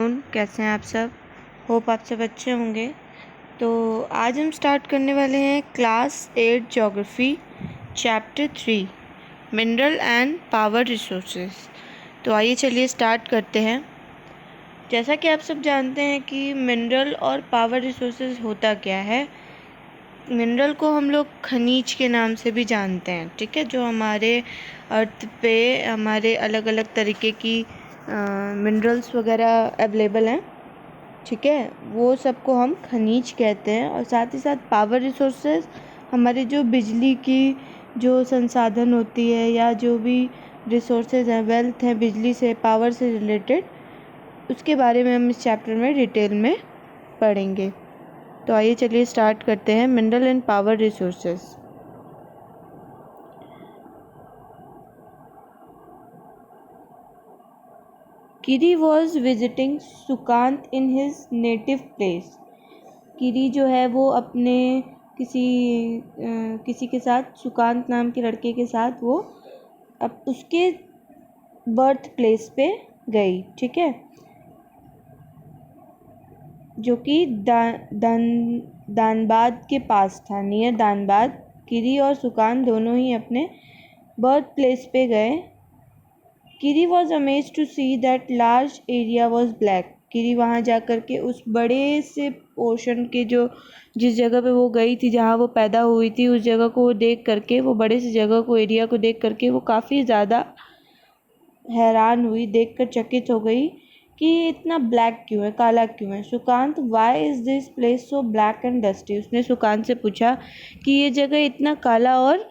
कैसे हैं आप सब। होप आप सब अच्छे होंगे। तो आज हम स्टार्ट करने वाले हैं class 8 geography chapter 3 mineral and power resources. तो आइए चलिए स्टार्ट करते हैं। जैसा कि आप सब जानते हैं कि मिनरल और पावर रिसोर्सेज होता क्या है। मिनरल को हम लोग खनिज के नाम से भी जानते हैं, ठीक है, जो हमारे अर्थ पे हमारे अलग अलग तरीके की मिनरल्स वगैरह अवेलेबल हैं, ठीक है, वो सबको हम खनिज कहते हैं। और साथ ही साथ पावर रिसोर्सेज हमारी जो बिजली की जो संसाधन होती है या जो भी रिसोर्सेज हैं, वेल्थ है बिजली से पावर से रिलेटेड, उसके बारे में हम इस चैप्टर में डिटेल में पढ़ेंगे। तो आइए चलिए स्टार्ट करते हैं। Mineral and power resources. Kiri was visiting Sukant in his native place. Kiri जो है वो अपने किसी के साथ, सुकांत नाम के लड़के के साथ, वो अब उसके बर्थ प्लेस पे गई, ठीक है, जो कि दानबाद के पास था, नियर दानबाद। किरी और सुकांत दोनों ही अपने बर्थ प्लेस पे गए। Kiri was amazed to see that large area was black. Kiri वहाँ जा कर के उस बड़े से पोर्शन के जो जिस जगह पे वो गई थी, जहाँ वो पैदा हुई थी, उस जगह को वो देख करके, वो बड़े से जगह को, एरिया को देख करके वो काफ़ी ज़्यादा हैरान हुई, देखकर चकित हो गई कि इतना ब्लैक क्यों है, काला क्यों है। Sukant, why is this place so black and dusty. उसने सुकांत से पूछा कि ये जगह इतना काला और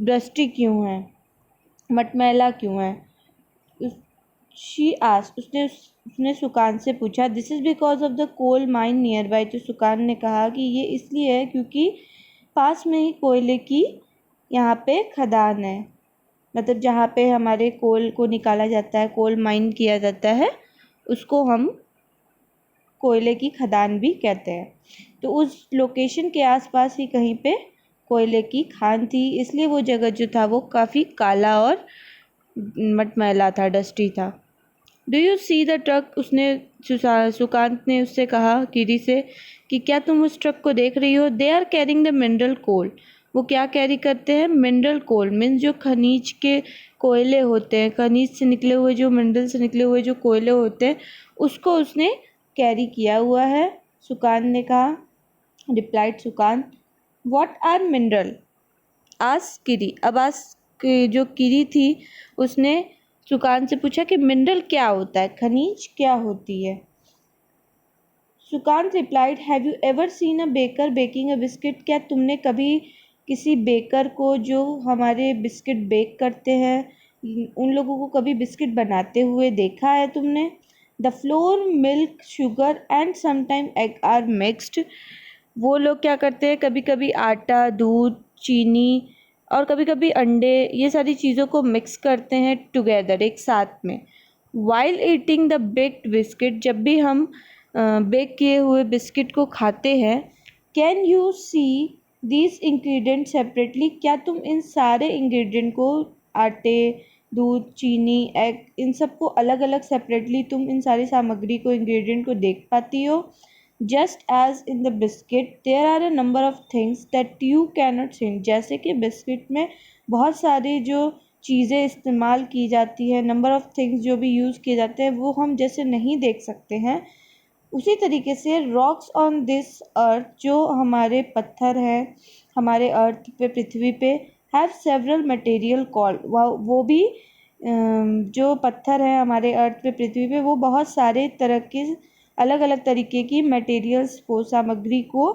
डस्टी क्यों है, मटमैला क्यों है। शी आस्क्ड, उसने सुकांत से पूछा, this is because of the coal mine near by. तो सुकांत ने कहा कि ये इसलिए है क्योंकि पास में ही कोयले की यहाँ पे खदान है, मतलब जहाँ पे हमारे कोल को निकाला जाता है, कोल माइन किया जाता है, उसको हम कोयले की खदान भी कहते हैं। तो उस लोकेशन के आसपास ही कहीं पे कोयले की खान थी, इसलिए वो जगह जो था वो काफ़ी काला और मटमैला था, डस्टी था। Do you see the truck. Sukant ने उससे कहा, किरी से, कि क्या तुम उस ट्रक को देख रही हो। They are carrying the mineral coal. वो क्या कैरी करते हैं, मिनरल कोल, मीन्स जो खनिज के कोयले होते हैं, खनिज से निकले हुए, जो मिनरल से निकले हुए जो कोयले होते हैं, उसको उसने कैरी किया हुआ है। सुकांत ने कहा, replied Sukant, what are mineral. Ask Kiri. अब जो किरी थी उसने सुकांत से पूछा कि मिनरल क्या होता है, खनिज क्या होती है। Sukant replied, have you ever seen a baker baking a biscuit. क्या तुमने कभी किसी बेकर को, जो हमारे बिस्किट बेक करते हैं, उन लोगों को कभी बिस्किट बनाते हुए देखा है तुमने। The flour, milk, sugar and sometime egg are mixed. वो लोग क्या करते हैं, कभी कभी आटा, दूध, चीनी और कभी कभी अंडे, ये सारी चीज़ों को मिक्स करते हैं टुगेदर, एक साथ में। While eating the baked biscuit, जब भी हम बेक किए हुए बिस्किट को खाते हैं। Can you see these ingredient separately. क्या तुम इन सारे इंग्रेडिएंट को, आटे, दूध, चीनी, एग, इन सबको अलग अलग सेपरेटली, तुम इन सारी सामग्री को, इंग्रेडिएंट को देख पाती हो। Just as in the biscuit there are a number of things that you cannot see. जैसे कि बिस्किट में बहुत सारी जो चीज़ें इस्तेमाल की जाती है, नंबर ऑफ थिंग्स जो भी यूज़ किए जाते हैं, वो हम जैसे नहीं देख सकते हैं, उसी तरीके से रॉक्स ऑन दिस अर्थ, जो हमारे पत्थर हैं हमारे अर्थ पे, पृथ्वी पे, हैव सेवरल मटेरियल कॉल्ड। वो भी जो पत्थर हैं हमारे अर्थ पे, पृथ्वी पे, वो बहुत सारे तरह के अलग अलग तरीके की मटेरियल्स को, सामग्री को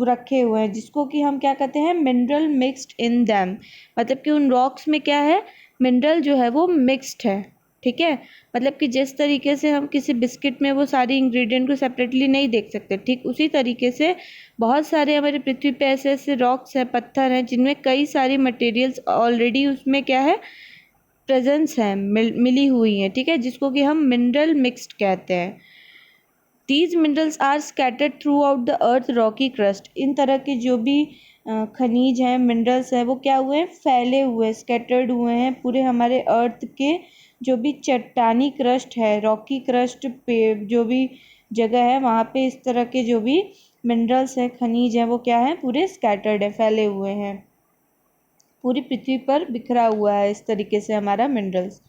रखे हुए हैं, जिसको कि हम क्या कहते हैं, मिनरल मिक्स्ड इन दैम। मतलब कि उन रॉक्स में क्या है, मिनरल जो है वो मिक्स्ड है, ठीक है। मतलब कि जिस तरीके से हम किसी बिस्किट में वो सारी इंग्रेडिएंट को सेपरेटली नहीं देख सकते, ठीक उसी तरीके से बहुत सारे हमारे पृथ्वी पे ऐसे ऐसे रॉक्स हैं, पत्थर हैं, जिनमें कई सारी मटेरियल्स ऑलरेडी उसमें क्या है, प्रेजेंस है, मिली हुई हैं, ठीक है, जिसको कि हम मिनरल मिक्स्ड कहते हैं। These minerals are scattered throughout the earth rocky crust. इन तरह के जो भी खनिज हैं, मिनरल्स हैं, वो क्या हुए हैं, फैले हुए, स्कैटर्ड हुए हैं पूरे हमारे अर्थ के जो भी चट्टानी क्रस्ट है, रॉकी क्रस्ट पे जो भी जगह है वहाँ पे इस तरह के जो भी मिनरल्स हैं, खनिज हैं, वो क्या है, पूरे स्कैटर्ड है, फैले हुए हैं, पूरी पृथ्वी पर बिखरा हुआ है इस तरीके से हमारा मिनरल्स।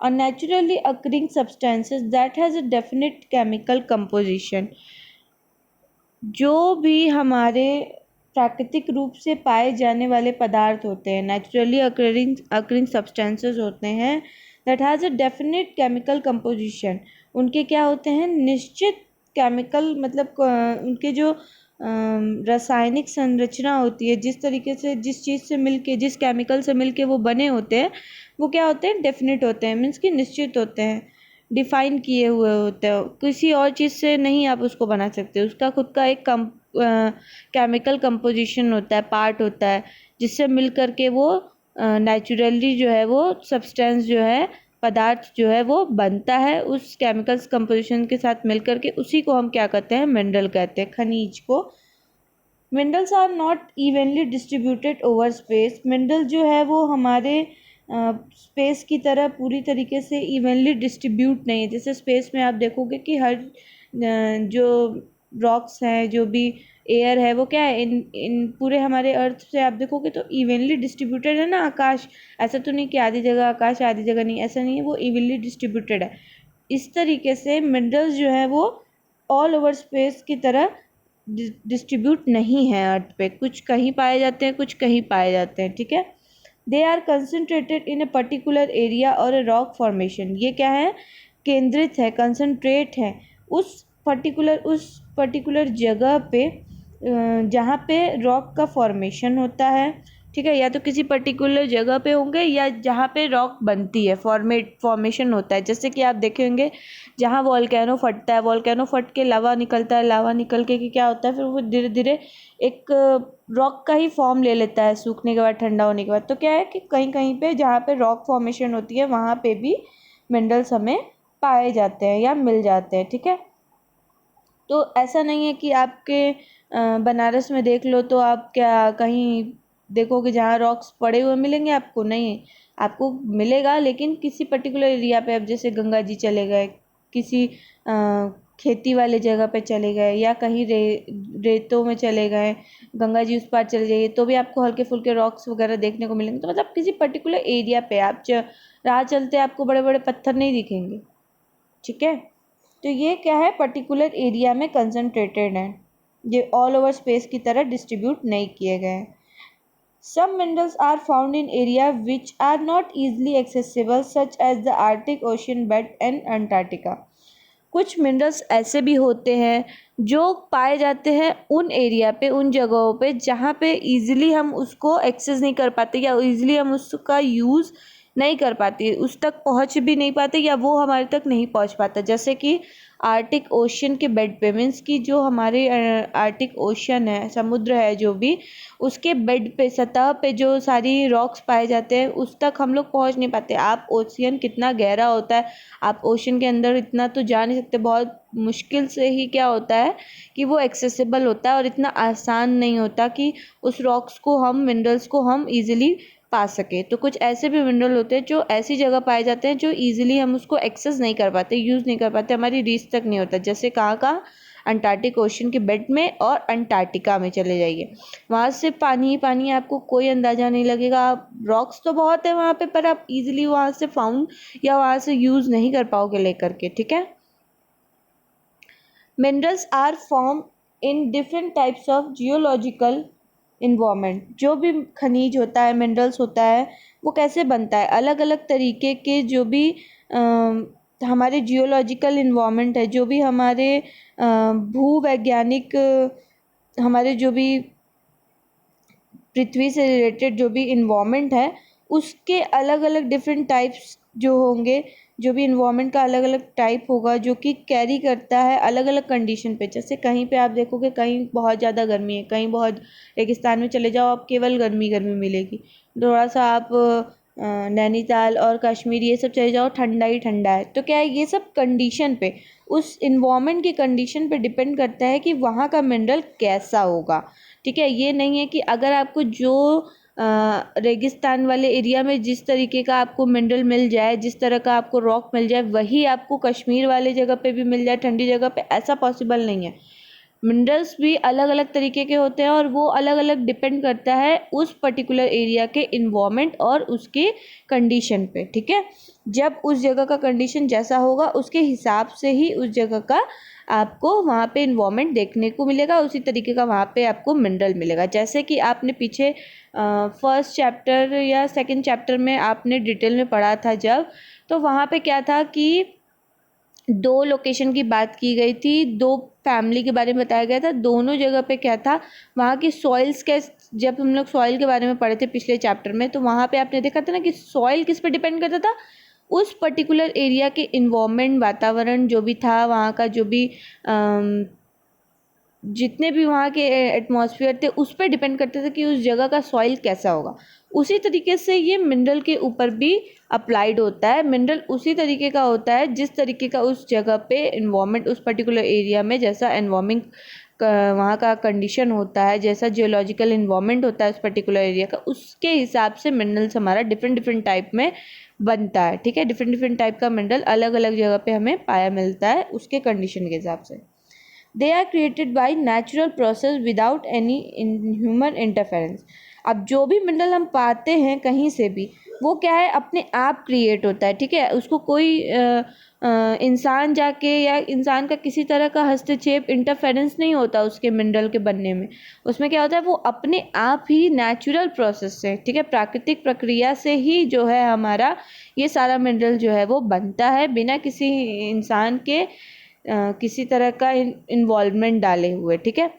और naturally occurring substances that has a definite chemical composition, जो भी हमारे प्राकृतिक रूप से पाए जाने वाले पदार्थ होते हैं, नेचुरली अकरिंग सब्सटेंसेस होते हैं, that has a definite chemical composition, उनके क्या होते हैं, निश्चित केमिकल, मतलब उनके जो रासायनिक संरचना होती है, जिस तरीके से जिस चीज़ से मिलके, जिस केमिकल से मिलके वो बने होते हैं, वो क्या होते हैं, डेफिनेट होते हैं, मीन्स कि निश्चित होते हैं, डिफाइन किए हुए होते हैं, किसी और चीज़ से नहीं आप उसको बना सकते, उसका खुद का एक केमिकल कंपोजिशन होता है, पार्ट होता है, जिससे मिल करके वो नेचुरली जो है वो सब्सटेंस जो है, पदार्थ जो है वो बनता है, उस केमिकल्स कंपोजिशन के साथ मिल करके उसी को हम क्या कहते हैं, मिनरल कहते हैं, खनिज को। Minerals are not evenly distributed over space, mineral जो है वो हमारे स्पेस की तरह पूरी तरीके से इवनली डिस्ट्रीब्यूट नहीं है। जैसे स्पेस में आप देखोगे कि हर जो रॉक्स हैं, जो भी एयर है, वो क्या है, इन पूरे हमारे अर्थ से आप देखोगे तो इवनली डिस्ट्रीब्यूटेड है ना। आकाश, ऐसा तो नहीं कि आधी जगह आकाश आधी जगह नहीं, ऐसा नहीं है, वो इवनली डिस्ट्रीब्यूटेड है। इस तरीके से मिनरल्स जो है वो ऑल ओवर स्पेस की तरह डिस्ट्रीब्यूट नहीं है अर्थ पे, कुछ कहीं पाए जाते हैं, कुछ कहीं पाए जाते हैं, ठीक है। They are concentrated in a particular area और ए रॉक फॉर्मेशन, ये क्या है, केंद्रित है, कंसनट्रेट है उस पर्टिकुलर जगह पे जहाँ पे रॉक का फॉर्मेशन होता है, ठीक है, या तो किसी पर्टिकुलर जगह पे होंगे या जहाँ पे रॉक बनती है, फॉर्मेशन होता है। जैसे कि आप देखेंगे जहाँ वॉल्केनो फटता है, वॉल्केनो फट के लावा निकलता है, लावा निकल के क्या होता है, फिर वो धीरे धीरे एक रॉक का ही फॉर्म ले लेता है सूखने के बाद, ठंडा होने के बाद। तो क्या है कि कहीं कहीं पे जहाँ पे रॉक फॉर्मेशन होती है वहाँ पे भी मिनरल्स हमें पाए जाते हैं या मिल जाते हैं, ठीक है। तो ऐसा नहीं है कि आपके बनारस में देख लो तो आप क्या कहीं देखोगे जहाँ रॉक्स पड़े हुए मिलेंगे आपको, नहीं, आपको मिलेगा लेकिन किसी पर्टिकुलर एरिया पे। अब जैसे गंगा जी चले गए, किसी खेती वाले जगह पे चले गए, या कहीं रेतों में चले गए, गंगा जी उस पार चले जाइए तो भी आपको हल्के फुल्के रॉक्स वगैरह देखने को मिलेंगे। तो मतलब किसी पर्टिकुलर एरिया पे आप राह चलते आपको बड़े बड़े पत्थर नहीं दिखेंगे, ठीक है। तो ये क्या है, पर्टिकुलर एरिया में कंसनट्रेटेड है, ये ऑल ओवर स्पेस की तरह डिस्ट्रीब्यूट नहीं किए गए हैं। Some minerals are found in area which are not easily accessible such as the Arctic ocean bed and Antarctica. कुछ मिनरल्स ऐसे भी होते हैं जो पाए जाते हैं उन एरिया पे, उन जगहों पे जहाँ पे ईजिली हम उसको एक्सेस नहीं कर पाते, या ईजिली हम उसका यूज़ नहीं कर पाते, उस तक पहुँच भी नहीं पाते, या वो हमारे तक नहीं पहुँच पाता। जैसे कि आर्टिक ओशियन के बेड पे, मीन्स कि जो हमारे आर्टिक ओशियन है, समुद्र है जो भी, उसके बेड पे, सतह पे जो सारी रॉक्स पाए जाते हैं उस तक हम लोग पहुँच नहीं पाते। आप ओशियन कितना गहरा होता है, आप ओशन के अंदर इतना तो जा नहीं सकते, बहुत मुश्किल से ही क्या होता है कि वो एक्सेसिबल होता है, और इतना आसान नहीं होता कि उस रॉक्स को हम, मिनरल्स को हम इजीली पा सके। तो कुछ ऐसे भी मिनरल होते हैं जो ऐसी जगह पाए जाते हैं जो इजीली हम उसको एक्सेस नहीं कर पाते, यूज़ नहीं कर पाते, हमारी रीच तक नहीं होता। जैसे कहाँ, अंटार्कटिक ओशन के बेड में और अंटार्कटिका में चले जाइए, वहाँ से पानी ही पानी है, आपको कोई अंदाज़ा नहीं लगेगा। रॉक्स तो बहुत है वहाँ पे, पर आप इजीली वहाँ से फाउंड या वहाँ से यूज़ नहीं कर पाओगे लेकर के, ठीक है। Minerals are form in different types of geological environment, जो भी खनिज होता है, मिनरल्स होता है, वो कैसे बनता है, अलग अलग तरीके के जो भी हमारे जियोलॉजिकल इन्वायरमेंट है, जो भी हमारे भूवैज्ञानिक, हमारे जो भी पृथ्वी से रिलेटेड जो भी इन्वायरमेंट है, उसके अलग अलग डिफरेंट टाइप्स जो होंगे, जो भी इन्वायरमेंट का अलग अलग टाइप होगा जो कि कैरी करता है अलग अलग कंडीशन पे। जैसे कहीं पे आप देखोगे कहीं बहुत ज़्यादा गर्मी है, कहीं बहुत, रेगिस्तान में चले जाओ आप केवल गर्मी गर्मी मिलेगी, थोड़ा सा आप नैनीताल और कश्मीर ये सब चले जाओ ठंडा ही ठंडा है। तो क्या है, ये सब कंडीशन पे, उस इन्वायरमेंट की कंडीशन पे डिपेंड करता है कि वहाँ का मिनरल कैसा होगा, ठीक है। ये नहीं है कि अगर आपको जो रेगिस्तान वाले एरिया में जिस तरीके का आपको मिनरल मिल जाए, जिस तरह का आपको रॉक मिल जाए, वही आपको कश्मीर वाले जगह पे भी मिल जाए, ठंडी जगह पे, ऐसा पॉसिबल नहीं है। मिनरल्स भी अलग अलग तरीके के होते हैं और वो अलग अलग डिपेंड करता है उस पर्टिकुलर एरिया के इन्वायरमेंट और उसके कंडीशन पे, ठीक है। जब उस जगह का कंडीशन जैसा होगा उसके हिसाब से ही उस जगह का आपको वहाँ पे इन्वायरमेंट देखने को मिलेगा, उसी तरीके का वहाँ पे आपको मिनरल मिलेगा। जैसे कि आपने पीछे फर्स्ट चैप्टर या सेकंड चैप्टर में आपने डिटेल में पढ़ा था जब, तो वहाँ पे क्या था कि दो लोकेशन की बात की गई थी, दो फैमिली के बारे में बताया गया था। दोनों जगह पे क्या था, वहाँ की सॉइल्स के, जब हम लोग सॉइल के बारे में पढ़े थे पिछले चैप्टर में, तो वहाँ पे आपने देखा था ना कि सॉइल किस पे डिपेंड करता था, उस पर्टिकुलर एरिया के इन्वायरमेंट, वातावरण जो भी था, वहाँ का जो भी जितने भी वहाँ के एटमॉस्फेयर थे उस पर डिपेंड करते थे कि उस जगह का सॉइल कैसा होगा। उसी तरीके से ये मिनरल के ऊपर भी अप्लाइड होता है। मिनरल उसी तरीके का होता है जिस तरीके का उस जगह पे इन्वायरमेंट, उस पर्टिकुलर एरिया में जैसा एनवायरमेंट वहाँ का कंडीशन होता है, जैसा जियोलॉजिकल इन्वायरमेंट होता है उस पर्टिकुलर एरिया का, उसके हिसाब से मिनरल्स हमारा डिफरेंट डिफरेंट टाइप में बनता है, ठीक है। डिफरेंट डिफरेंट टाइप का मिनरल अलग अलग जगह पे हमें पाया मिलता है उसके कंडीशन के हिसाब से। They are created by natural process without any human interference. अब जो भी मिनरल हम पाते हैं कहीं से भी, वो क्या है, अपने आप क्रिएट होता है, ठीक है। उसको कोई इंसान जाके या इंसान का किसी तरह का हस्तक्षेप, इंटरफेरेंस नहीं होता उसके मिनरल के बनने में। उसमें क्या होता है, वो अपने आप ही नेचुरल प्रोसेस से, ठीक है, प्राकृतिक प्रक्रिया से ही जो है हमारा ये सारा मिनरल जो है वो बनता है, बिना किसी इंसान के किसी तरह का इन्वॉल्वमेंट डाले हुए, ठीक है।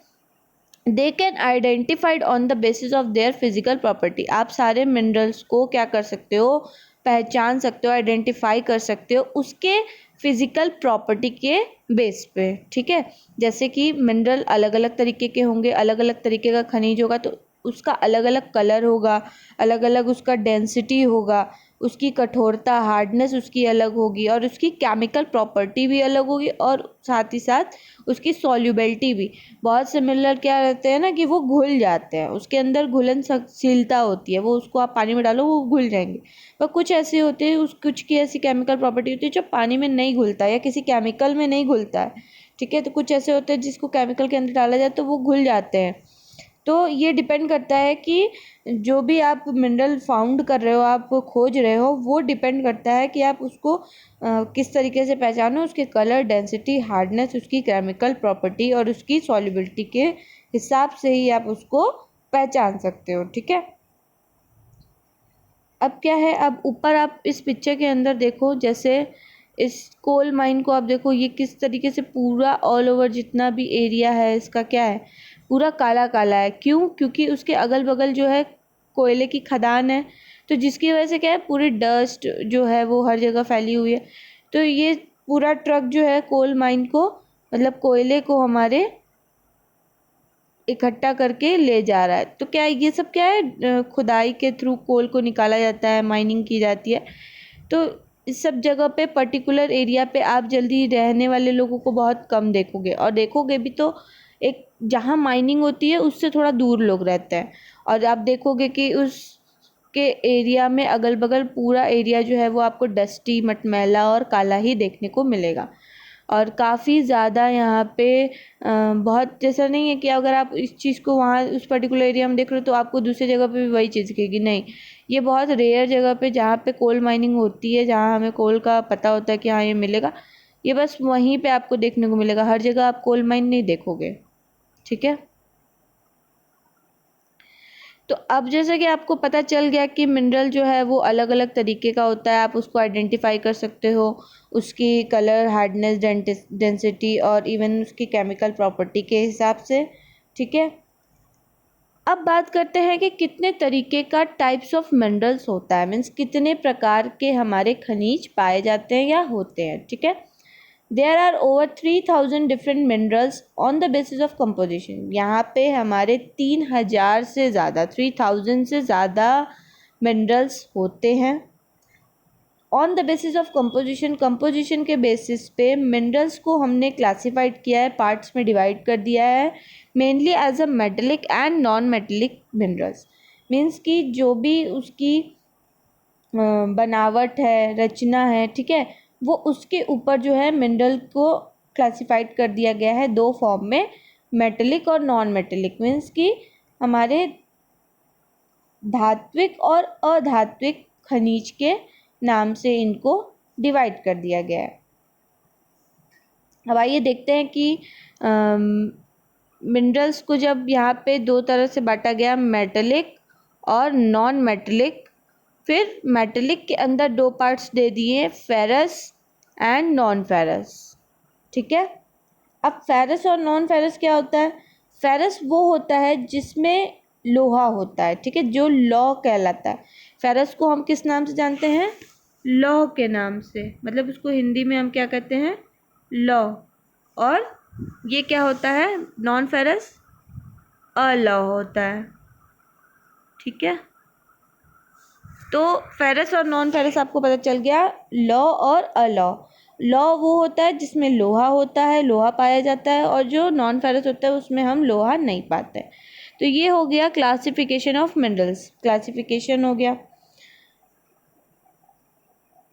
They can identified on the basis of their physical property. आप सारे मिनरल्स को क्या कर सकते हो, पहचान सकते हो, आइडेंटिफाई कर सकते हो उसके फिजिकल प्रॉपर्टी के बेस पे, ठीक है। जैसे कि मिनरल अलग अलग तरीके के होंगे, अलग अलग तरीके का खनिज होगा, तो उसका अलग अलग कलर होगा, अलग अलग उसका डेंसिटी होगा, उसकी कठोरता, हार्डनेस उसकी अलग होगी, और उसकी केमिकल प्रॉपर्टी भी अलग होगी, और साथ ही साथ उसकी सॉल्युबिलिटी भी। बहुत से मिनरल क्या रहते हैं ना कि वो घुल जाते हैं, उसके अंदर घुलनशीलता होती है, वो उसको आप पानी में डालो वो घुल जाएंगे। पर कुछ ऐसे होते हैं, कुछ की ऐसी केमिकल प्रॉपर्टी होती है जो पानी में नहीं घुलता या किसी केमिकल में नहीं घुलता है, ठीक है। तो कुछ ऐसे होते हैं जिसको केमिकल के अंदर डाला जाए तो वो घुल जाते हैं। तो ये डिपेंड करता है कि जो भी आप मिनरल फाउंड कर रहे हो, आप खोज रहे हो, वो डिपेंड करता है कि आप उसको किस तरीके से पहचानो, उसके कलर, डेंसिटी, हार्डनेस, उसकी केमिकल प्रॉपर्टी और उसकी सॉल्युबिलिटी के हिसाब से ही आप उसको पहचान सकते हो, ठीक है। अब क्या है, अब ऊपर आप इस पिक्चर के अंदर देखो, जैसे इस कोल माइन को आप देखो, ये किस तरीके से पूरा ऑल ओवर जितना भी एरिया है इसका क्या है, पूरा काला काला है। क्यों? क्योंकि उसके अगल बगल जो है कोयले की खदान है, तो जिसकी वजह से क्या है, पूरी डस्ट जो है वो हर जगह फैली हुई है। तो ये पूरा ट्रक जो है कोल माइन को, मतलब कोयले को हमारे इकट्ठा करके ले जा रहा है। तो क्या ये सब क्या है, खुदाई के थ्रू कोल को निकाला जाता है, माइनिंग की जाती है। तो इस सब जगह पे, पर्टिकुलर एरिया पे आप जल्दी रहने वाले लोगों को बहुत कम देखोगे, और देखोगे भी तो एक जहाँ माइनिंग होती है उससे थोड़ा दूर लोग रहते हैं, और आप देखोगे कि उस के एरिया में अगल बगल पूरा एरिया जो है वो आपको डस्टी, मटमैला और काला ही देखने को मिलेगा। और काफ़ी ज़्यादा यहाँ पे बहुत, जैसा नहीं है कि अगर आप इस चीज़ को वहाँ उस पर्टिकुलर एरिया में देख रहे हो तो आपको दूसरी जगह पे भी वही चीज़ दिखेगी, नहीं। ये बहुत रेयर जगह पे जहाँ पे कोल माइनिंग होती है, जहाँ हमें कोल का पता होता है कि हाँ ये मिलेगा, ये बस वहीं पे आपको देखने को मिलेगा। हर जगह आप कोल माइन नहीं देखोगे, ठीक है। तो अब जैसे कि आपको पता चल गया कि मिनरल जो है वो अलग अलग तरीके का होता है, आप उसको आइडेंटिफाई कर सकते हो उसकी कलर, हार्डनेस, डेंसिटी और इवन उसकी केमिकल प्रॉपर्टी के हिसाब से, ठीक है। अब बात करते हैं कि कितने तरीके का टाइप्स ऑफ मिनरल्स होता है, मीन्स कितने प्रकार के हमारे खनिज पाए जाते हैं या होते हैं, ठीक है। There are over 3000 different minerals on the basis of composition. यहाँ पे हमारे 3000 से ज़्यादा, 3000 से ज़्यादा मिनरल्स होते हैं। On the basis of composition, composition के बेसिस पे मिनरल्स को हमने क्लासिफाइड किया है, पार्ट्स में डिवाइड कर दिया है, mainly as a metallic and non metallic minerals. Means कि जो भी उसकी बनावट है, रचना है, ठीक है, वो उसके ऊपर जो है मिनरल को क्लासिफाइड कर दिया गया है दो फॉर्म में, मेटेलिक और नॉन मेटेलिक। मीन्स कि हमारे धात्विक और अधात्विक खनिज के नाम से इनको डिवाइड कर दिया गया है। अब आइए देखते हैं कि मिनरल्स को जब यहाँ पे दो तरह से बांटा गया, मेटेलिक और नॉन मेटेलिक, फिर मेटेलिक के अंदर दो पार्ट्स दे दिए, फेरस एंड नॉन फेरस, ठीक है। अब फेरस और नॉन फेरस क्या होता है? फेरस वो होता है जिसमें लोहा होता है, ठीक है, जो लौह कहलाता है। फेरस को हम किस नाम से जानते हैं? लौह के नाम से, मतलब उसको हिंदी में हम क्या कहते हैं? लौह। और ये क्या होता है? नॉन फेरस अलौह होता है, ठीक है। तो फेरस और नॉन फेरस आपको पता चल गया, लौह और अलौह। लौह वो होता है जिसमें लोहा होता है, लोहा पाया जाता है, और जो नॉन फेरस होता है उसमें हम लोहा नहीं पाते। तो ये हो गया क्लासिफिकेशन ऑफ मिनरल्स, क्लासिफिकेशन हो गया।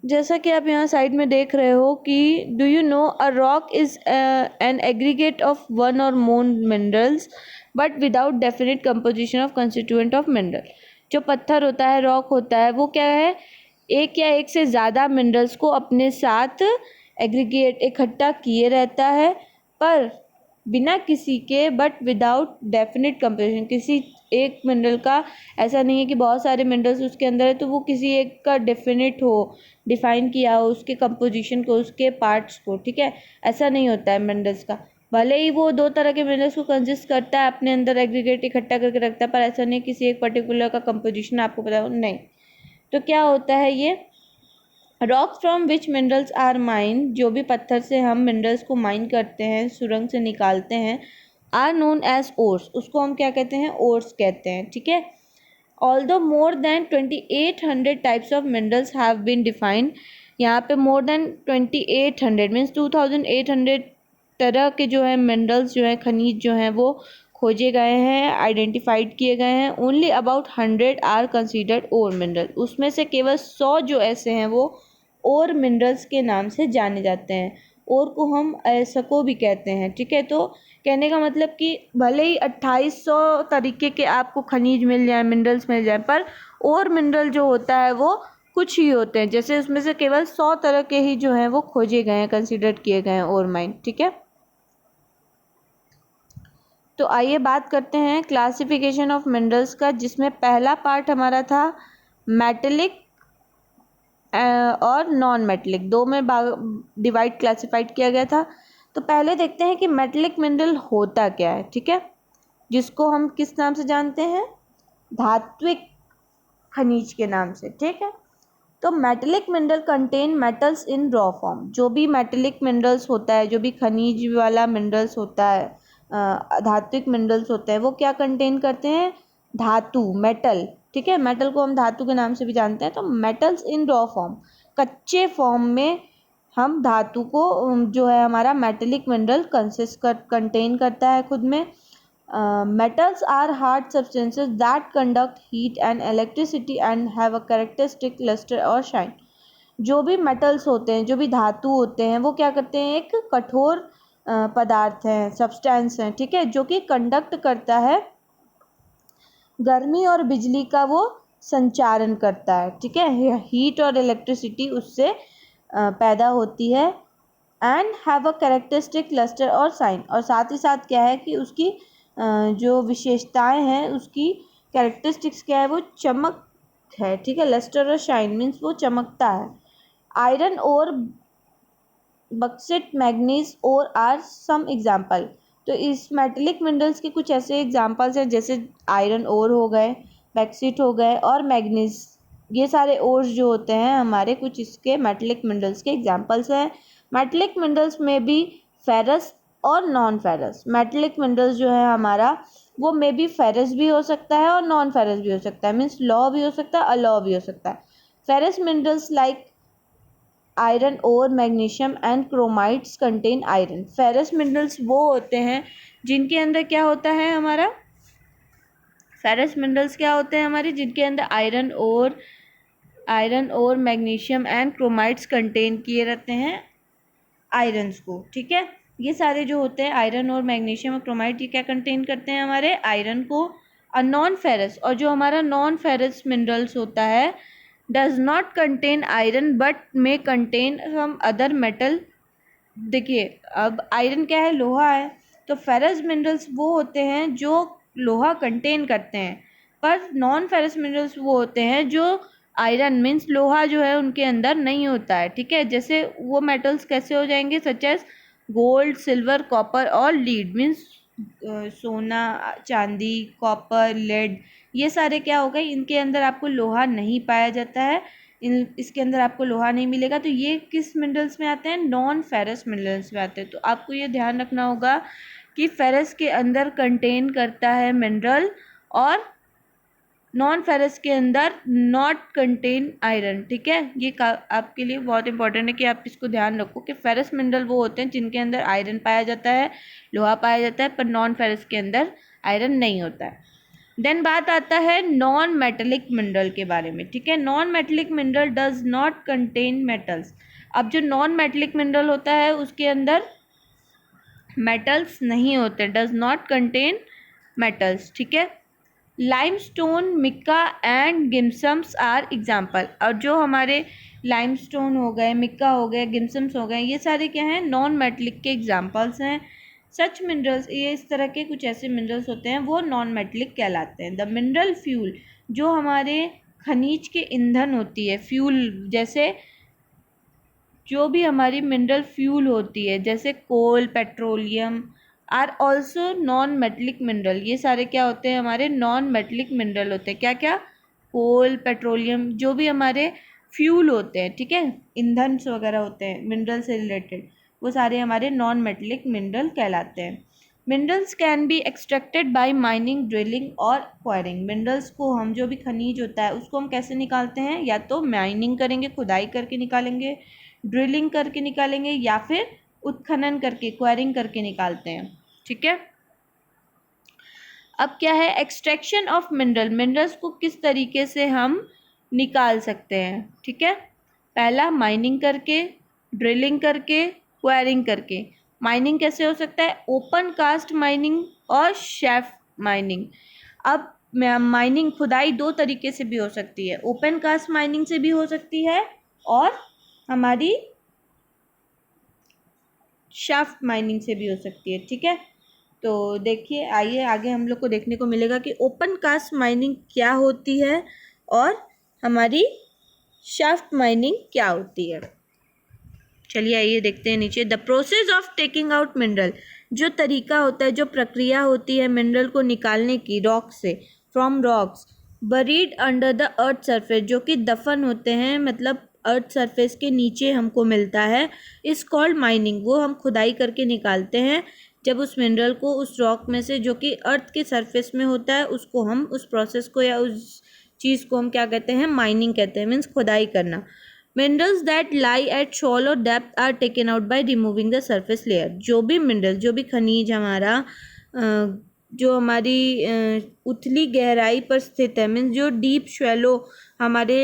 जैसा कि आप यहाँ साइड में देख रहे हो कि do you know a rock is an aggregate of one or more minerals but without definite composition of constituent of mineral. जो पत्थर होता है, रॉक होता है, वो क्या है? एक या एक से ज़्यादा मिनरल्स को अपने साथ एग्रीगेट, इकट्ठा किए रहता है, पर बिना किसी के, बट विदाउट डेफिनेट कंपोजिशन। किसी एक मिनरल का ऐसा नहीं है कि बहुत सारे मिनरल्स उसके अंदर है तो वो किसी एक का डेफिनेट हो, डिफाइन किया हो उसके कंपोजिशन को, उसके पार्ट्स को, ठीक है। ऐसा नहीं होता है मिनरल्स का। भले ही वो दो तरह के मिनरल्स को कंसिस्ट करता है, अपने अंदर एग्रीगेट इकट्ठा करके रखता है, पर ऐसा नहीं किसी एक पर्टिकुलर का कंपोजिशन आपको पता हो, नहीं। तो क्या होता है ये? Rock from which minerals are mine, जो भी पत्थर से हम मिनरल्स को माइन करते हैं, सुरंग से निकालते हैं, आर नोन एज ओर्स, उसको हम क्या कहते हैं? ओर्स कहते हैं, ठीक है। Although more than 2800 types of minerals have been defined, यहाँ पे मोर देन 2800 मीन्स 2800 तरह के जो है मिनरल्स जो है, खनिज जो हैं, वो खोजे गए हैं, आइडेंटिफाइड किए गए हैं। Only about 100 are considered ore mineral, उसमें से केवल 100 जो ऐसे हैं वो और मिनरल्स के नाम से जाने जाते हैं। और को हम ऐसको भी कहते हैं, ठीक है। तो कहने का मतलब कि भले ही 2800 तरीके के आपको खनिज मिल जाए, मिनरल्स मिल जाए, पर और मिनरल जो होता है वो कुछ ही होते हैं। जैसे उसमें से केवल 100 तरह के ही जो हैं वो खोजे गए हैं, कंसिडर किए गए हैं और माइन, ठीक है। तो आइए बात करते हैं क्लासिफिकेशन ऑफ मिनरल्स का, जिसमें पहला पार्ट हमारा था मेटेलिक और नॉन मेटेलिक, दो में डिवाइड क्लासिफाइड किया गया था। तो पहले देखते हैं कि मेटेलिक मिनरल होता क्या है, ठीक है, जिसको हम किस नाम से जानते हैं? धात्विक खनिज के नाम से, ठीक है। तो metallic mineral contain metals in raw form, जो भी मेटेलिक मिनरल्स होता है, जो भी खनिज वाला मिनरल्स होता है, धात्विक मिनरल्स होते हैं, वो क्या कंटेन करते हैं? धातु, मेटल, ठीक है। मेटल को हम धातु के नाम से भी जानते हैं। तो मेटल्स इन रॉ फॉर्म, कच्चे फॉर्म में हम धातु को जो है हमारा मेटेलिक मिनरल कंटेन करता है खुद में। Metals are hard substances that conduct heat and electricity and have a characteristic luster or shine. जो भी मेटल्स होते हैं, जो भी धातु होते हैं, वो क्या करते हैं? एक कठोर पदार्थ हैं, सब्सटेंस हैं, ठीक है, जो कि कंडक्ट करता है, गर्मी और बिजली का वो संचारण करता है, ठीक है। हीट और इलेक्ट्रिसिटी उससे पैदा होती है। And have a characteristic lustre और साइन, और साथ ही साथ क्या है कि उसकी जो विशेषताएं हैं, उसकी कैरेक्टरिस्टिक्स क्या है? वो चमक है, ठीक है। लस्टर और शाइन मीन्स वो चमकता है। आयरन और बक्सिट, मैग्नीज और आर सम एग्जाम्पल। तो इस मेटेलिक मिनरल्स के कुछ ऐसे एग्जाम्पल्स हैं, जैसे आयरन ओर हो गए, बैक्सिट हो गए और मैग्नीज। ये सारे ओर्स जो होते हैं हमारे, कुछ इसके मेटेलिक मिनरल्स के एग्जाम्पल्स हैं। मेटेलिक मिनरल्स में भी फेरस और नॉन फेरस। मेटेलिक मिनरल्स जो है हमारा, वो मे बी फेरस भी हो सकता है और नॉन फेरस भी हो सकता है, मीन्स लॉ भी हो सकता है, अलॉ भी हो सकता है। फेरस मिनरल्स लाइक आयरन और magnesium and chromides contain iron. Ferrous minerals वो होते हैं जिनके अंदर क्या होता है हमारा? फेरस मिनरल्स क्या होते हैं हमारे, जिनके अंदर आयरन और मैग्नीशियम एंड क्रोमाइड्स कंटेन किए रहते हैं आयरन्स को, ठीक है। ये सारे जो होते हैं आयरन और मैग्नीशियम और क्रोमाइड, ये क्या कंटेन करते हैं हमारे आयरन को। नॉन फेरस, और जो हमारा नॉन फेरस मिनरल्स होता है does not contain iron but may contain some other metal. देखिए अब आयरन क्या है, लोहा है, तो फेरस मिनरल्स वो होते हैं जो लोहा कंटेन करते हैं, पर नॉन फेरस मिनरल्स वो होते हैं जो आयरन मीन्स लोहा जो है उनके अंदर नहीं होता है, ठीक है। जैसे वो मेटल्स कैसे हो जाएंगे, such as gold, silver, copper और लीड मीन्स सोना, चांदी, कॉपर, लेड, ये सारे क्या हो गए, इनके अंदर आपको लोहा नहीं पाया जाता है, इसके अंदर आपको लोहा नहीं मिलेगा। तो ये किस मिनरल्स में आते हैं, नॉन फेरस मिनरल्स में आते हैं। तो आपको ये ध्यान रखना होगा कि फेरस के अंदर कंटेन करता है मिनरल, और नॉन फेरस के अंदर नॉट कंटेन आयरन, ठीक है। ये आपके लिए बहुत इंपॉर्टेंट है कि आप इसको ध्यान रखो कि फेरस मिनरल वो होते हैं जिनके अंदर आयरन पाया जाता है, लोहा पाया जाता है, पर नॉन फेरस के अंदर आयरन नहीं होता है। देन बात आता है नॉन मेटेलिक मिनरल के बारे में, ठीक है। Non metallic mineral does not contain metals. अब जो नॉन मेटेलिक मिनरल होता है उसके अंदर मेटल्स नहीं होते, डज नॉट कंटेन मेटल्स, ठीक है। Limestone, mica and gypsums are example. और जो हमारे लाइमस्टोन हो गए, मिक्का हो गए, गिम्सम्स हो गए, ये सारे क्या हैं, नॉन मेटेलिक के एग्जाम्पल्स हैं। सच मिनरल्स, ये इस तरह के कुछ ऐसे मिनरल्स होते हैं वो नॉन मेटेलिक कहलाते हैं। द मिनरल फ्यूल, जो हमारे खनिज के ईंधन होती है, फ्यूल जैसे जो भी हमारी मिनरल फ्यूल होती है जैसे coal, petroleum, are also non metallic mineral. ये सारे क्या होते हैं, हमारे नॉन मेटलिक मिनरल होते हैं। क्या क्या, कोल, पेट्रोलियम, जो भी हमारे फ्यूल होते हैं, ठीक है, ईंधन वगैरह होते हैं मिनरल से रिलेटेड, वो सारे हमारे नॉन मेटलिक मिनरल कहलाते हैं। Minerals can be extracted bye mining, drilling और क्वायरिंग। मिनरल्स को हम, जो भी खनिज होता है उसको हम कैसे निकालते हैं, या तो माइनिंग करेंगे, खुदाई करके निकालेंगे, ड्रिलिंग करके निकालेंगे, या फिर उत्खनन करके, क्वायरिंग करके निकालते हैं, ठीक है। अब क्या है, एक्सट्रैक्शन ऑफ मिनरल, मिनरल्स को किस तरीके से हम निकाल सकते हैं, ठीक है। पहला माइनिंग करके, ड्रिलिंग करके, क्वायरिंग करके। माइनिंग कैसे हो सकता है, ओपन कास्ट माइनिंग और शैफ्ट माइनिंग। अब माइनिंग, खुदाई दो तरीके से भी हो सकती है, ओपन कास्ट माइनिंग से भी हो सकती है और हमारी शाफ्ट माइनिंग से भी हो सकती है, ठीक है। तो देखिए, आइए आगे हम लोग को देखने को मिलेगा कि ओपन कास्ट माइनिंग क्या होती है और हमारी शाफ्ट माइनिंग क्या होती है। चलिए आइए देखते हैं नीचे। The process of taking out mineral, जो तरीका होता है, जो प्रक्रिया होती है मिनरल को निकालने की रॉक से, from rocks buried under the earth surface, जो कि दफन होते हैं, मतलब अर्थ सरफेस के नीचे हमको मिलता है, इस कॉल्ड माइनिंग। वो हम खुदाई करके निकालते हैं जब उस मिनरल को उस रॉक में से, जो कि अर्थ के सरफेस में होता है, उसको हम, उस प्रोसेस को या उस चीज़ को हम क्या कहते हैं, माइनिंग कहते हैं, मीन्स खुदाई करना। Minerals that lie at shallow depth are taken out by removing the surface layer. जो भी मिनरल, जो भी खनिज हमारा जो हमारी उथली गहराई पर स्थित है, मीन्स जो डीप शैलो हमारे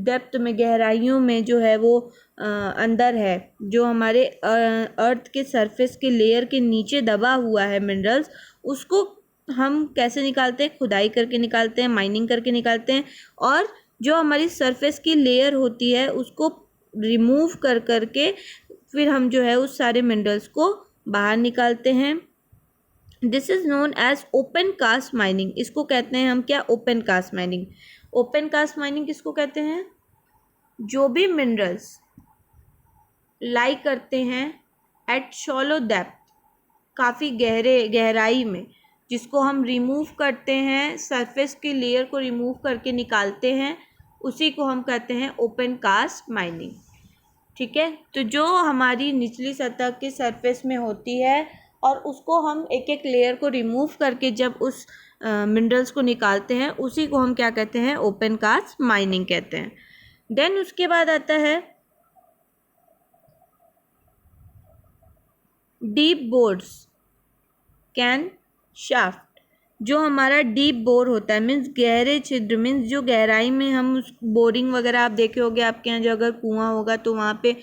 डेप्थ में, गहराइयों में जो है वो अंदर है, जो हमारे अर्थ के सरफेस के लेयर के नीचे दबा हुआ है मिनरल्स, उसको हम कैसे निकालते हैं, खुदाई करके निकालते हैं, माइनिंग करके निकालते हैं। और जो हमारी सरफेस की लेयर होती है उसको रिमूव कर करके फिर हम जो है उस सारे मिनरल्स को बाहर निकालते हैं। This is known as open cast mining. इसको कहते हैं हम क्या, open cast mining. Open cast mining किसको कहते हैं, जो भी मिनरल्स लाई करते हैं एट शॉलो डेप्थ, काफ़ी गहराई में, जिसको हम रिमूव करते हैं, सरफेस की लेयर को रिमूव करके निकालते हैं, उसी को हम कहते हैं ओपन कास्ट माइनिंग, ठीक है। तो जो हमारी निचली सतह के सरफेस में होती है और उसको हम एक एक लेयर को रिमूव करके जब उस मिनरल्स को निकालते हैं, उसी को हम क्या कहते हैं, ओपन कास्ट माइनिंग कहते हैं। देन उसके बाद आता है डीप बोर्ड्स कैन शाफ्ट। जो हमारा डीप बोर होता है मीन्स गहरे छिद्र, मीन्स जो गहराई में हम उस बोरिंग वगैरह आप देखे होंगे आपके यहाँ, जो अगर कुआं होगा तो वहाँ पे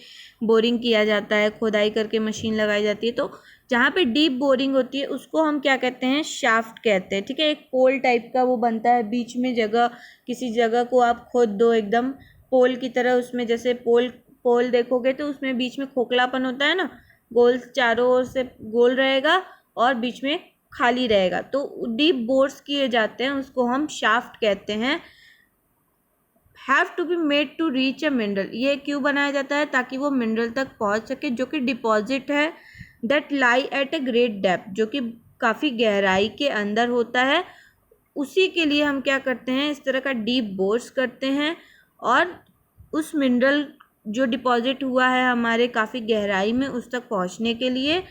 बोरिंग किया जाता है, खुदाई करके मशीन लगाई जाती है, तो जहाँ पे डीप बोरिंग होती है उसको हम क्या कहते हैं, शाफ्ट कहते हैं। ठीक है, एक पोल टाइप का वो बनता है बीच में जगह, किसी जगह को आप खोद दो एकदम पोल की तरह, उसमें जैसे पोल देखोगे तो उसमें बीच में खोखलापन होता है ना, गोल चारों ओर से गोल रहेगा और बीच में खाली रहेगा, तो डीप बोर्स किए जाते हैं, उसको हम शाफ्ट कहते हैं। Have to be made to reach a mineral, ये क्यों बनाया जाता है, ताकि वो मिनरल तक पहुंच सके, जो कि डिपॉजिट है that lie eight a great depth, जो कि काफ़ी गहराई के अंदर होता है, उसी के लिए हम क्या करते हैं, इस तरह का डीप बोर्स करते हैं। और उस मिनरल जो डिपॉजिट हुआ है हमारे काफ़ी गहराई में, उस तक पहुंचने के लिए,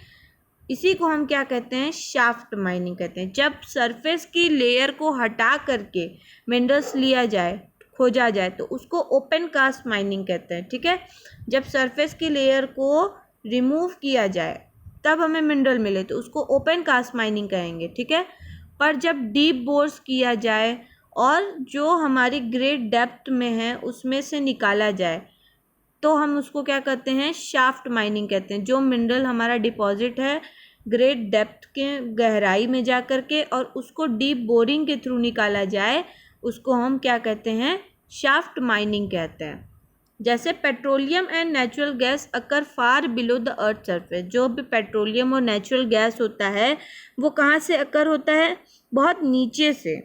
इसी को हम क्या कहते हैं, शाफ्ट माइनिंग कहते हैं। जब सरफेस की लेयर को हटा करके मिनरल्स लिया जाए, खोजा जाए, तो उसको ओपन कास्ट माइनिंग कहते हैं। ठीक है, जब सरफेस की लेयर को रिमूव किया जाए तब हमें मिनरल मिले तो उसको ओपन कास्ट माइनिंग कहेंगे। ठीक है, पर जब डीप बोर्स किया जाए और जो हमारी ग्रेट डेप्थ में है उसमें से निकाला जाए, तो हम उसको क्या कहते हैं, शाफ्ट माइनिंग कहते हैं। जो मिनरल हमारा डिपॉजिट है ग्रेट डेप्थ के गहराई में जा कर के और उसको डीप बोरिंग के थ्रू निकाला जाए, उसको हम क्या कहते हैं, शाफ्ट माइनिंग कहते हैं। जैसे petroleum and natural gas occur far below the earth surface, जो भी पेट्रोलियम और नेचुरल गैस होता है वो कहाँ से अकर होता है, बहुत नीचे से।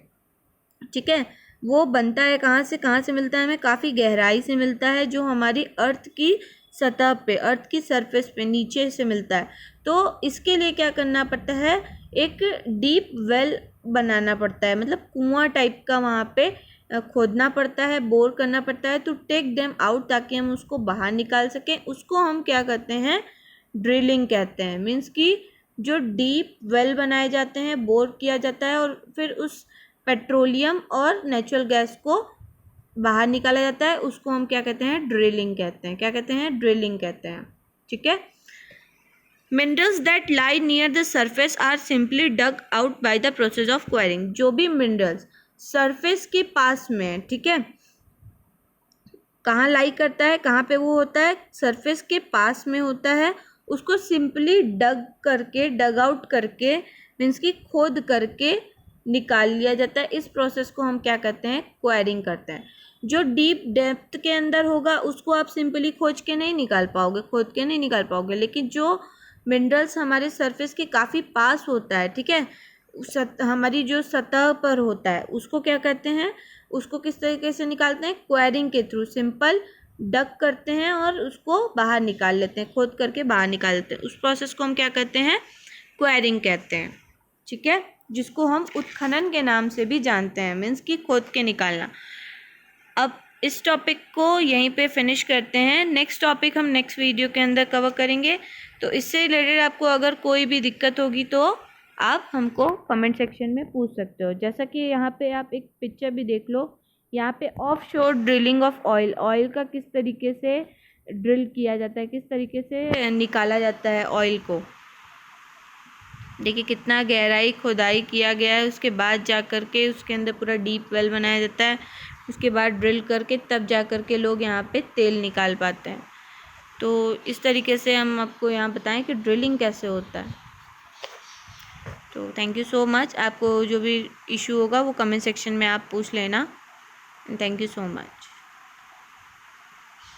ठीक है, वो बनता है कहाँ से मिलता है, हमें काफ़ी गहराई से मिलता है, जो हमारी अर्थ की सतह पे, अर्थ की सरफेस पे नीचे से मिलता है। तो इसके लिए क्या करना पड़ता है, एक डीप वेल बनाना पड़ता है, मतलब कुआं टाइप का वहाँ पे खोदना पड़ता है, बोर करना पड़ता है, टू टेक देम आउट, ताकि हम उसको बाहर निकाल सकें। उसको हम क्या कहते हैं, ड्रिलिंग कहते हैं। मीन्स कि जो डीप वेल बनाए जाते हैं, बोर किया जाता है और फिर उस पेट्रोलियम और नेचुरल गैस को बाहर निकाला जाता है, उसको हम क्या कहते हैं, ड्रिलिंग कहते हैं। क्या कहते हैं, ड्रिलिंग कहते हैं। ठीक है, minerals that lie near the surface are simply dug out by the process of quarrying, जो भी मिनरल्स सरफेस के पास में है, ठीक है, कहाँ लाई करता है, कहाँ पे वो होता है, सरफेस के पास में होता है, उसको सिंपली डग आउट करके मीन्स कि खोद करके निकाल लिया जाता है। इस प्रोसेस को हम क्या कहते हैं, क्वायरिंग करते हैं। जो डीप डेप्थ के अंदर होगा उसको आप सिंपली खोद के नहीं निकाल पाओगे, लेकिन जो मिनरल्स हमारे सरफेस के काफ़ी पास होता है, ठीक है, हमारी जो सतह पर होता है, उसको क्या कहते हैं, उसको किस तरीके से निकालते हैं, क्वायरिंग के थ्रू, सिंपल डग करते हैं और उसको बाहर निकाल लेते हैं, खोद करके बाहर निकाल लेते हैं। उस प्रोसेस को हम क्या कहते हैं, क्वायरिंग कहते हैं। ठीक है, जिसको हम उत्खनन के नाम से भी जानते हैं, मीन्स कि खोद के निकालना। अब इस टॉपिक को यहीं पे फिनिश करते हैं, नेक्स्ट टॉपिक हम नेक्स्ट वीडियो के अंदर कवर करेंगे। तो इससे रिलेटेड आपको अगर कोई भी दिक्कत होगी तो आप हमको कमेंट सेक्शन में पूछ सकते हो। जैसा कि यहाँ पे आप एक पिक्चर भी देख लो, यहाँ पे ऑफ शोर ड्रिलिंग ऑफ ऑयल का किस तरीके से ड्रिल किया जाता है, किस तरीके से निकाला जाता है ऑयल को। देखिए कितना गहराई खुदाई किया गया है, उसके बाद जा कर के उसके अंदर पूरा डीप वेल बनाया जाता है, उसके बाद ड्रिल करके तब जा कर के लोग यहाँ पे तेल निकाल पाते हैं। तो इस तरीके से हम आपको यहाँ बताएं कि ड्रिलिंग कैसे होता है। तो थैंक यू सो मच। आपको जो भी इशू होगा वो कमेंट सेक्शन में आप पूछ लेना। Thank you so much.